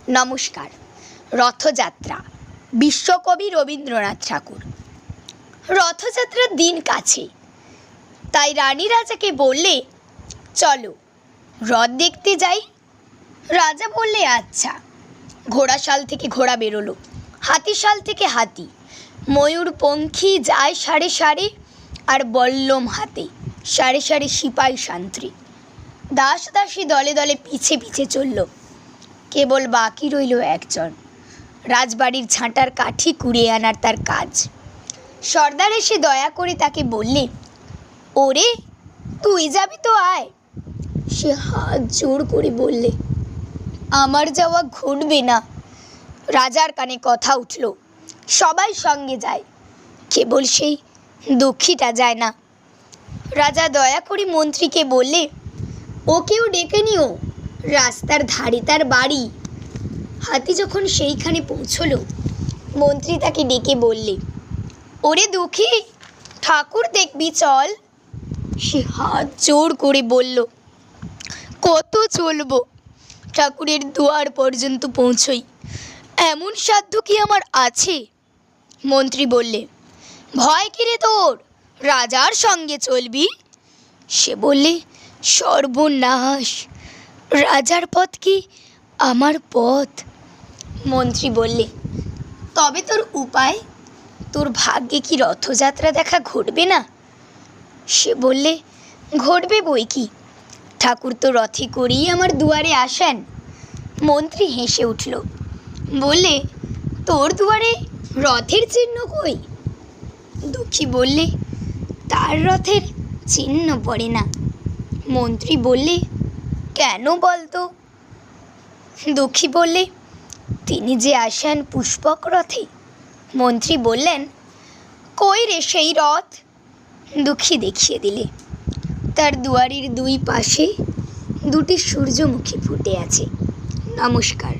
নমস্কার। রথযাত্রা, বিশ্বকবি রবীন্দ্রনাথ ঠাকুর। রথযাত্রার দিন কাছে, তাই রানী রাজাকে বললে, চলো রথ দেখতে যাই। রাজা বললে, আচ্ছা। ঘোড়াশাল থেকে ঘোড়া বেরোলো, হাতিশাল থেকে হাতি, ময়ূর পঙ্খী যায় সাড়ে সাড়ে, আর বল্লম হাতে সাড়ে সাড়ে সিপাই সান্ত্রী। দাস দাসী দলে দলে পিছে পিছে চলল। কেবল বাকি রইল একজন, রাজবাড়ির ঝাঁটার কাঠি কুড়িয়ে আনার তার কাজ। সর্দার এসে দয়া করে তাকে বললে, ওরে তুই যাবি তো আয়। সে হাত জোড় করে বললে, আমার যাওয়া ঘটবে না। রাজার কানে কথা উঠল, সবাই সঙ্গে যায়, কেবল সেই দুঃখীটা যায় না। রাজা দয়া করে মন্ত্রীকে বললে, ওকেও ডেকে নিও, রাস্তার ধারে তার বাড়ি। হাতি যখন সেইখানে পৌঁছলো, মন্ত্রী তাকে ডেকে বললে, ওরে দুঃখী, ঠাকুর দেখবি চল। সে হাত জোড় করে বলল, কত চলবো, ঠাকুরের দুয়ার পর্যন্ত পৌঁছই, এমন সাধ্য কি আমার আছে? মন্ত্রী বললে, ভয় কিরে তোর, রাজার সঙ্গে চলবি? সে বললে, সর্বনাশ, রাজার পথ কি আমার পথ? মন্ত্রী বললে, তবে তোর উপায়? তোর ভাগ্যে কি রথযাত্রা দেখা ঘটবে না? সে বললে, ঘটবে বই কি, ঠাকুর তো রথে করেই আমার দুয়ারে আসেন। মন্ত্রী হেসে উঠল, বললে, তোর দুয়ারে রথের চিহ্ন কই? দুঃখী বললে, তার রথের চিহ্ন পড়ে না। মন্ত্রী বললে, কেন বলতো? দুঃখী বললে, তিনি যে আসেন পুষ্পক রথে। মন্ত্রী বললেন, কই রে সেই রথ? দুঃখী দেখিয়ে দিলে, তার দুয়ারের দুই পাশে দুটি সূর্যমুখী ফুটে আছে। নমস্কার।